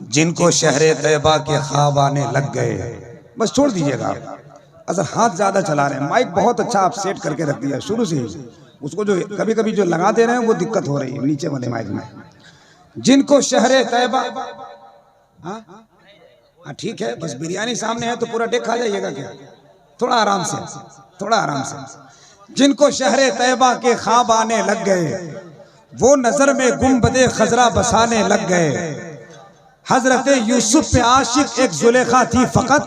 जिनको शहरे तैयबा के ख्वाब आने लग गए। बस छोड़ दीजिएगा आप, अगर हाथ ज्यादा चला रहे हैं। माइक बहुत अच्छा आप सेट करके रख दिया शुरू से ही, उसको जो कभी कभी जो लगा दे रहे हैं वो दिक्कत हो रही है नीचे वाले माइक में। जिनको शहरे तैयबा, हाँ ठीक है, बस बिरयानी सामने है तो पूरा डेक खा जाइएगा क्या? थोड़ा आराम से, थोड़ा आराम से। जिनको शहरे तैयबा के ख्वाब आने लग गए, वो नजर में गुंबदे खजरा बसाने लग गए। हजरत यूसुफ पे आशिक एक जुलेखा थी फकत,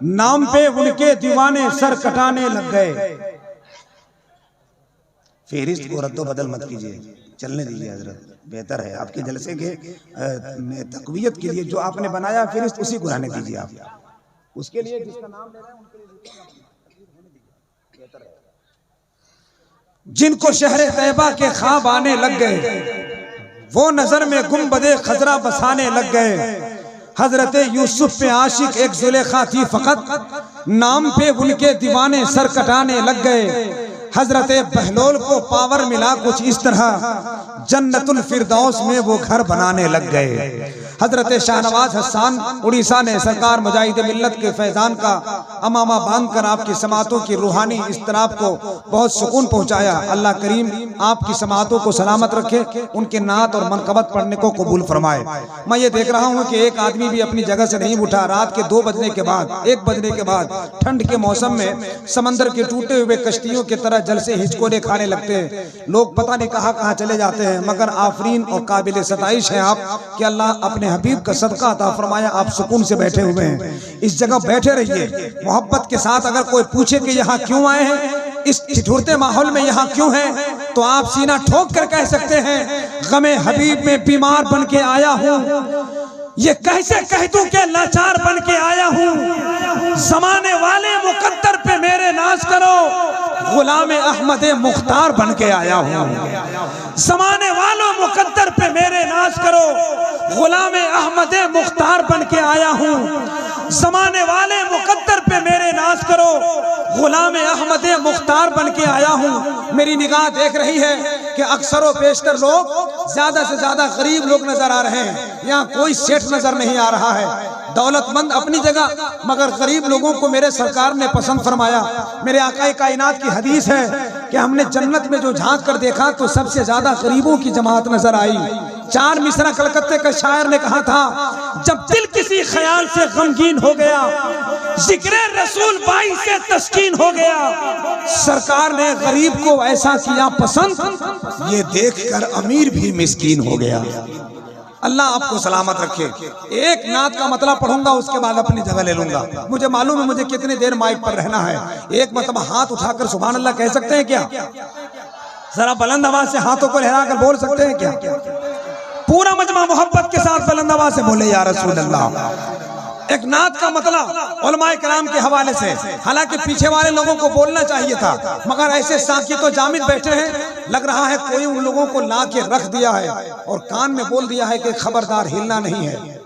नाम पे उनके दीवाने सर कटाने लग गए। फेरिस्त को रद्दो बदल मत कीजिए, चलने दीजिए हजरत, बेहतर है आपके जलसे के तकवीयत के लिए जो आपने बनाया फेरिस्त उसी को रहने दीजिए आप, उसके लिए जिसका नाम ले रहे हैं उनके लिए बेहतर है। जिनको शहरे तैयबा के ख्वाब आने लग गए, वो नजर में गुंबदे खजरा बसाने लग गए। हजरत यूसुफ पे आशिक एक जुलेखा थी फकत, नाम पे उनके दीवाने सर कटाने लग गए। हजरत बहलोल को पावर मिला कुछ इस तरह, जन्नतुल फिरदौस में वो घर बनाने लग गए। हजरत शाहनवाज हसन उड़ीसा ने सरकार मुजाहिद मिल्लत के फैजान का अमामा बांधकर आपकी समातों की रूहानी इस्तराब को बहुत सुकून पहुंचाया। अल्लाह करीम आपकी समातों को सलामत रखे, उनके नात और मनकबत पढ़ने को कबूल फरमाए। मैं ये देख रहा हूँ कि एक आदमी भी अपनी जगह से नहीं उठा। रात के 2 बजने के बाद, 1 बजने के बाद, ठंड के मौसम में समंदर के टूटे हुए कश्तियों की तरह जल से हिचकोरे खाने लगते हैं। लोग पता नहीं कहाँ कहाँ चले जाते हैं, मगर आफरीन और काबिल सताइश है आप कि अल्लाह अपने हबीब का सदका अता फरमाया। आप सुकून से बैठे हुए हैं, इस जगह बैठे रहिए मोहब्बत के साथ। अगर कोई पूछे कि यहाँ क्यों आए हैं, इस ठिठुरते माहौल में यहाँ क्यों हैं, तो आप सीना ठोक कर कह सकते हैं, गमे हबीब में बीमार बन के आया हूँ। ये कैसे कह दूं कि लाचार बन के आया हूँ। जमाने वाले मुकद्दर पे मेरे नाज करो, गुलाम अहमद मुख्तार बन के आया हूँ। जमाने वालों मुकद्दर पे मेरे नाज करो, गुलाम अहमद मुख्तार बन के आया हूँ। जमाने वाले मुकद्दर पे मेरे नाज करो, गुलाम अहमद मुख्तार बन के आया हूँ। मेरी निगाह देख रही है कि अक्सर व बेशतर लोग ज्यादा से ज्यादा गरीब लोग नजर आ रहे हैं, यहाँ कोई सेठ नजर नहीं आ रहा है। दौलतमंद अपनी जगह, मगर गरीब लोगों को मेरे सरकार ने पसंद फरमाया। मेरे आकाए कायनात की हदीस है कि हमने जन्नत में जो झांक कर देखा तो सबसे ज्यादा गरीबों की जमात नजर आई। 4 मिसरा कलकत्ते का शायर ने कहा था, जब दिल किसी ख्याल से गमगीन हो गया, जिक्र रसूल बाई से तस्कीन हो गया। सरकार ने गरीब को ऐसा किया पसंद, ये देखकर अमीर भी मिस्कीन हो गया। अल्लाह आपको सलामत रखे। एक नात का मतलब पढ़ूंगा, उसके बाद अपनी जगह ले लूंगा। मुझे मालूम है मुझे कितनी देर माइक पर रहना है। एक मतलब हाथ उठाकर सुभान अल्लाह कह सकते हैं क्या? जरा बुलंद आवाज से हाथों को लहराकर बोल सकते हैं क्या? पूरा मजमा मोहब्बत के साथ बुलंद आवाज से बोले या रसूल अल्लाह। एक नात का मतलब उलमाए कराम के हवाले से, हालांकि पीछे वाले लोगों को बोलना चाहिए था, मगर ऐसे साकी तो जामिद बैठे हैं, लग रहा है कोई उन लोगों को ला के रख दिया है और कान में बोल दिया है कि खबरदार हिलना नहीं है।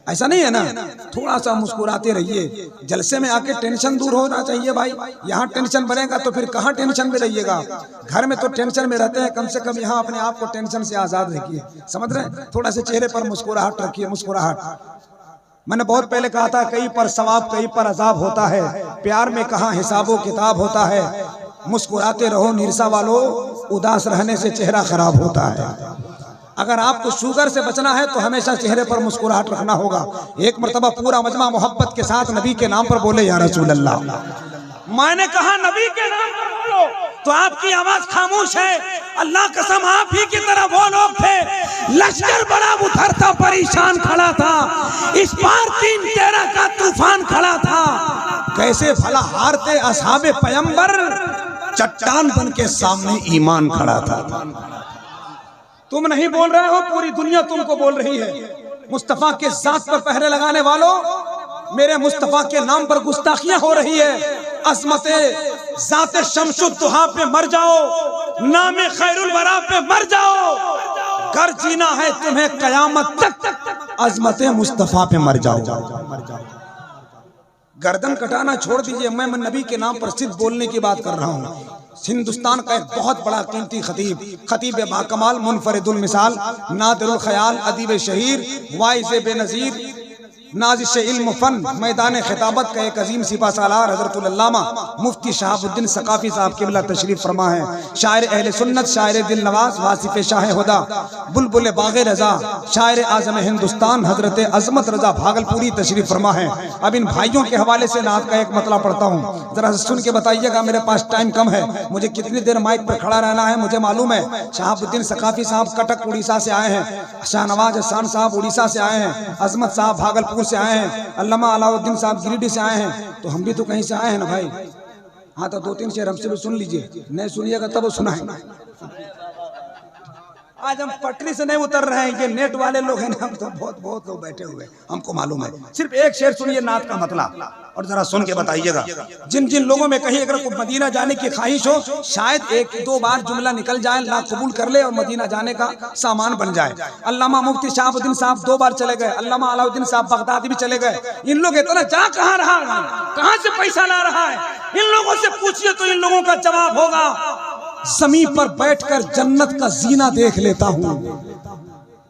ऐसा नहीं है ना, थोड़ा सा मुस्कुराते रहिए। जलसे में आके टेंशन दूर होना चाहिए भाई। यहाँ टेंशन बनेगा तो फिर कहाँ टेंशन में रहिएगा। घर में तो टेंशन में रहते हैं, कम से कम यहाँ अपने आप को टेंशन से आजाद रखिए। समझ रहे हैं? थोड़ा से चेहरे पर मुस्कुराहट रखिए, मुस्कुराहट। मैंने बहुत पहले कहा था, कहीं पर सवाब कहीं पर अजाब होता है, प्यार में कहाँ हिसाबो किताब होता है। मुस्कुराते रहो निरसा वालों, उदास रहने से चेहरा खराब होता है। अगर आपको शुगर से बचना है तो हमेशा चेहरे पर मुस्कुराहट रखना होगा। एक मर्तबा पूरा मजमा मोहब्बत के साथ नबी के नाम पर बोले या रसूल अल्लाह। मैंने कहा नबी के नाम पर बोलो तो आपकी आवाज खामोश है। अल्लाह कसम आप ही की तरह वो लोग थे, लश्कर बड़ा उतरता परेशान खड़ा था, इस पार 3-13 का तूफान खड़ा था। कैसे भला हारते असहाबे पैगंबर, चट्टान बन के सामने ईमान खड़ा था। तुम नहीं बोल रहे हो, पूरी दुनिया तुमको बोल रही है। मुस्तफा के जात पर पहरे लगाने वालों, मेरे मुस्तफा के नाम पर गुस्ताखियां हो रही है। अजमते जाते शमसुद्दुहा पे मर जाओ, नामे खैरुल वरा पे मर जाओ। कर जीना है तुम्हें कयामत तक, अजमते मुस्तफा पे मर जाओ। गर्दन कटाना छोड़ दीजिए, मैं नबी के नाम पर सिर्फ बोलने की बात कर रहा हूँ। हिंदुस्तान का एक बहुत बड़ा कीमती खतीब, खतीब बाकमाल, मुनफरिदुल मिसाल, नादिरुल ख्याल, अदीब शहीर, वाइज़ बेनज़ीर, नाज़िश इल्म फन, मैदान खिताबत का एक अजीम सिपा सालार हज़रतुल अल्लामा मुफ्ती शहाबुद्दीन सकाफ़ी साहब क़िबला तशरीफ़ फरमा है। शायर अहले सुन्नत, शायर दिल नवाज, वासिफ़ शाह हुदा, बुलबुल बाग़े रज़ा, शायर आज़म हिंदुस्तान हज़रत अज़मत रज़ा भागलपुरी तशरीफ़ फरमा है। अब इन भाइयों के हवाले से नात का एक मतला पढ़ता हूँ, ज़रा सुन के बताइएगा। मेरे पास टाइम कम है, मुझे कितनी देर माइक पर खड़ा रहना है मुझे मालूम है। शहाबुद्दीन सकाफ़ी साहब कटक उड़ीसा से आए हैं, शाहनवाज हसन साहब उड़ीसा से आए हैं, अज़मत साहब भागलपुर से आए हैं, अल्लामा अलाउद्दीन साहब गिरिडीह से आए हैं, तो हम भी तो कहीं से आए हैं ना भाई। हाँ तो 2-3 शेर हमसे भी सुन लीजिए, नहीं सुनिएगा तब वो सुनाएंगे। आज हम पटरी से नहीं उतर रहे हैं, ये नेट वाले लोग हैं ना, हम तो बहुत लोग बैठे हुए, हमको मालूम है। सिर्फ एक शेर सुनिए नात का मतलब और जरा सुन के बताइएगा। जिन जिन लोगों में कहीं अगर कोई मदीना जाने की ख्वाहिश हो, शायद 1-2 बार जुमला निकल जाए, अल्लाह कबूल कर ले और मदीना जाने का सामान बन जाए। अल्लामा मुफ्ती शहाबुद्दीन साहब 2 बार चले गए, अल्लामा अलाउद्दीन साहब बगदाद भी चले गए। इन लोग इतना जा कहाँ रहा है, कहाँ से पैसा ला रहा है, इन लोगों से पूछिए तो इन लोगों का जवाब होगा, ज़मीन पर बैठकर जन्नत का जीना देख लेता हूँ,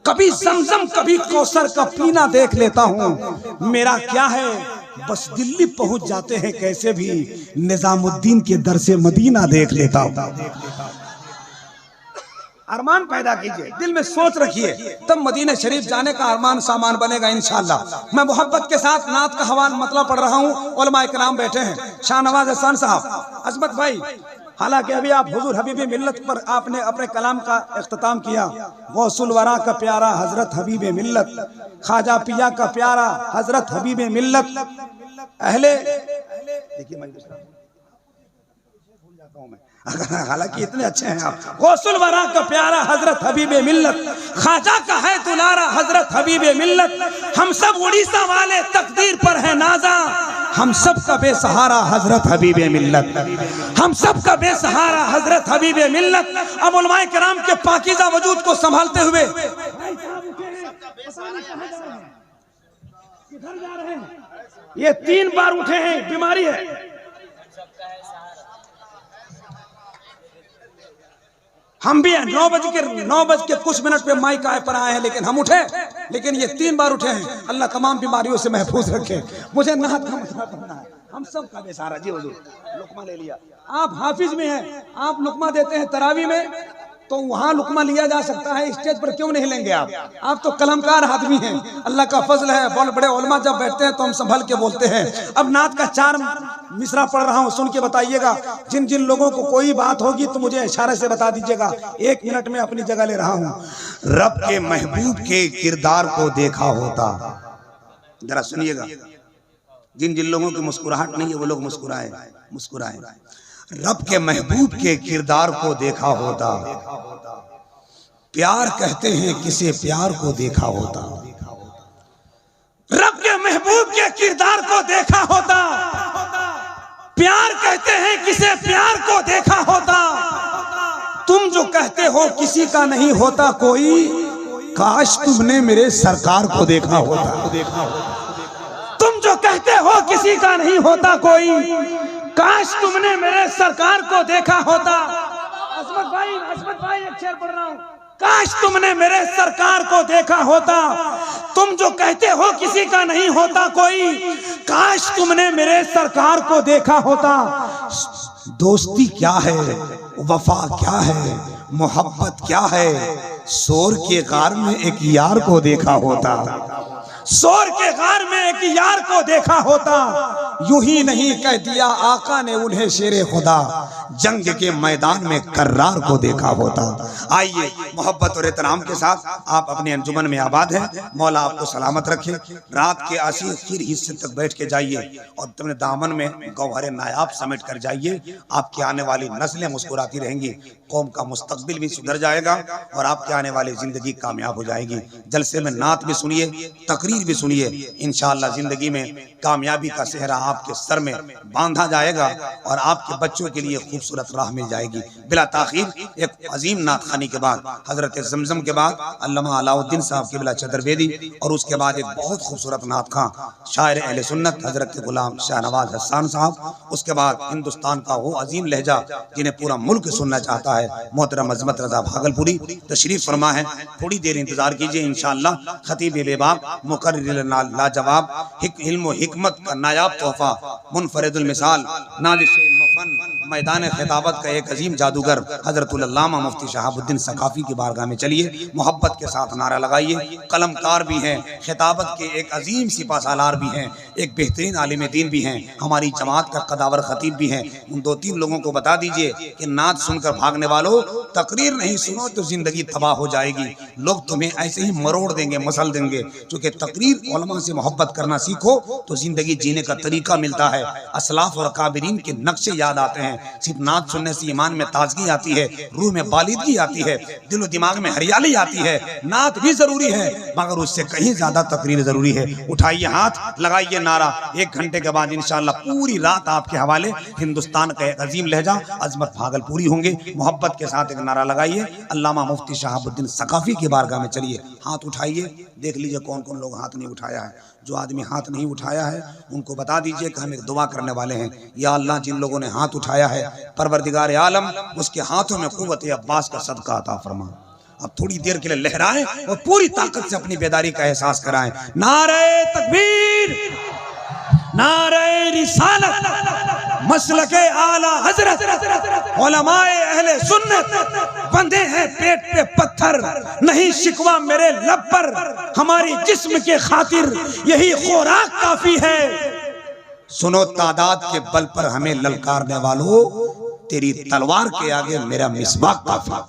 कभी ज़मज़म कभी कौसर का पीना देख लेता हूँ। मेरा क्या है, बस दिल्ली पहुंच जाते हैं कैसे भी, निजामुद्दीन के दर से मदीना देख लेता हूँ। अरमान पैदा कीजिए, दिल में सोच रखिए, तब मदीना शरीफ जाने का अरमान सामान बनेगा इंशाअल्लाह। मैं मोहब्बत के साथ नात का हवाला मतलब पढ़ रहा हूँ। उलमा इकराम बैठे हैं, शाहनवाज हसन साहब, अज़मत भाई, हालांकि अभी आप हुजूर हबीबे मिल्लत पर आपने अपने कलाम का इख्तिताम किया। गौसुल वरा का प्यारा हजरत हबीबे मिल्लत, ख्वाजा पिया का प्यारा हजरत हबीबे मिल्लत, अहले देखिए मैं भूल जाता हूं मैं, हालांकि इतने अच्छे हैं आप। गौसुल वरा का प्यारा हजरत हबीबे मिल्लत, ख्वाजा का है दुलारा हजरत हबीबे मिल्लत, हम सब उड़ीसा वाले तकदीर पर है नाजा, हम सब का बेसहारा हजरत हबीबे मिल्लत, हम सब का बेसहारा हजरत हबीबे मिल्लत। अब उलमाए किराम के पाकीज़ा वजूद को संभालते हुए किधर जा रहे हैं, ये 3 बार उठे हैं, बीमारी है। हम भी 9 बज के कुछ मिनट पे माइक आए पर आए हैं, लेकिन हम उठे, लेकिन ये 3 बार उठे हैं। अल्लाह तमाम बीमारियों से महफूज रखे। मुझे नात का मतलब पढ़ना है, हम सब का बेसहारा। जी हुजूर, लुकमा ले लिया, आप हाफिज में हैं, आप लुकमा देते हैं तरावी में, तो वहाँ लुकमा लिया जा सकता है, स्टेज पर क्यों नहीं लेंगे आप तो कलमकार आदमी हैं, अल्लाह का फजल है। बहुत बड़े उलमा जब बैठते हैं तो हम संभल के बोलते हैं। अब नात का 4 मिसरा पढ़ रहा हूँ, सुन के बताइएगा। जिन जिन लोगों को कोई बात होगी तो मुझे इशारे से बता दीजिएगा, 1 मिनट में अपनी जगह ले रहा हूँ। रब के महबूब के किरदार को देखा होता, जरा सुनिएगा। जिन जिन लोगों की मुस्कुराहट नहीं है वो लोग मुस्कुराए। रब के महबूब के किरदार को देखा होता, प्यार कहते हैं किसे प्यार को देखा होता, रब के महबूब के किरदार को देखा होता, प्यार कहते हैं किसे प्यार को देखा होता। तुम जो कहते हो किसी का नहीं होता कोई, काश तुमने मेरे सरकार को देखा होता। तुम जो कहते हो किसी का नहीं होता कोई, काश तुमने मेरे सरकार को देखा होता। अज़मत भाई एक शेर पढ़ रहा हूँ। काश तुमने मेरे सरकार को देखा होता, तुम जो कहते हो किसी का नहीं होता कोई, काश तुमने मेरे सरकार को देखा होता। दोस्ती क्या है, वफा क्या है, मोहब्बत क्या है, शोर के गार में एक यार को देखा होता, शोर के गार में एक यार को देखा होता। यूं ही नहीं कह दिया आका ने उन्हें शेरे खुदा, जंग के मैदान में कर्रार को देखा होता। आइए मोहब्बत और एहतराम के साथ आप अपने अंजुमन में आबाद हैं। मौला आपको सलामत रखे। रात के आखिर हिस्से तक बैठ के जाइए और अपने दामन में गौहर नायाब समेट कर जाइए। आपकी आने वाली नस्लें मुस्कुराती रहेंगी, कौम का मुस्तकबिल भी सुधर जाएगा और आपके आपके आने वाली जिंदगी कामयाब हो जाएगी। जलसे में नात भी सुनिए, तकरीर भी सुनिए, इंशाअल्लाह जिंदगी में कामयाबी का सेहरा आपके सर में बांधा जाएगा और आपके बच्चों के लिए खूबसूरत राह मिल जाएगी। बिला ताखीर एक अजीम नात खानी के बाद हजरत जमजम के बाद अल्लामा अलाउद्दीन साहब की बिला चतुर्वेदी और उसके बाद एक बहुत खूबसूरत नात खां शायर अहले सुन्नत हजरत गुलाम शाहनवाज हसन साहब, उसके बाद हिंदुस्तान का वो अजीम लहजा जिन्हें पूरा मुल्क सुनना चाहता है मोहतरम अजमत रजा भागलपुरी तशरीफ फरमा है। थोड़ी देर इंतजार कीजिए, इंशाअल्लाह खतीब बेबाक मुकर्रिर लाजवाब इल्म हिकमत का नायाब तोहफा मुनफरिदुल मिसाल नाजिश फन मैदान खिताबत का एक अजीम जादूगर हजरतुल अल्लामा मुफ्ती शहाबुद्दीन सकाफी की बारगाह में चलिए, मोहब्बत के साथ नारा लगाइए। कलमकार भी हैं, खिताबत के एक अजीम सिपा सालार भी हैं, एक बेहतरीन आलिम दीन भी हैं, हमारी जमात का कदावर खतीब भी हैं। उन 2-3 लोगों को बता दीजिए कि नात सुनकर भागने वालों, तकरीर नहीं सुनो तो जिंदगी तबाह हो जाएगी। लोग तुम्हें ऐसे ही मरोड़ देंगे, मसल देंगे। क्योंकि तकरीर उलमा से मोहब्बत करना सीखो तो जिंदगी जीने का तरीका मिलता है। असलाफ और काबिरीन के नक्शे याद आते हैं। सिर्फ नात सुनने से ईमान में ताजगी आती है, रूह में बालिदगी आती है, दिलो दिमाग में हरियाली आती है। नात भी जरूरी है मगर उससे कहीं ज्यादा तकरीर जरूरी है। उठाइए हाथ, लगाइए नारा। 1 घंटे के बाद इंशाअल्लाह पूरी रात आपके हवाले हिंदुस्तान का एक अजीम लहजा अजमत भागलपुरी होंगे। मोहब्बत के साथ एक नारा लगाइए। अल्लामा मुफ्ती शहाबुद्दीन सकाफी की बारगाह में चलिए, हाथ उठाइए। देख लीजिए कौन कौन लोग हाथ नहीं उठाया है। जो आदमी हाथ नहीं उठाया है उनको बता दीजिए कि हम एक दुआ करने वाले हैं। या अल्लाह, जिन लोगों ने हाथ उठाया है परवरदिगार आलम उसके हाथों में कुव्वत अब्बास का सदका अता फरमा। अब थोड़ी देर के लिए लहराएं और पूरी ताकत से अपनी बेदारी का एहसास कराएं। नारे तकबीर, नारे रिसालत, मसलके आला हजरत, उलमाए अहले सुन्नत। बंधे हैं पेट पे पत्थर, नहीं शिकवा मेरे लब पर, हमारी जिस्म के खातिर यही खुराक काफी है। सुनो तादाद के बल पर हमें ललकारने वालों, तेरी तलवार के आगे मेरा मिसबाह काफी।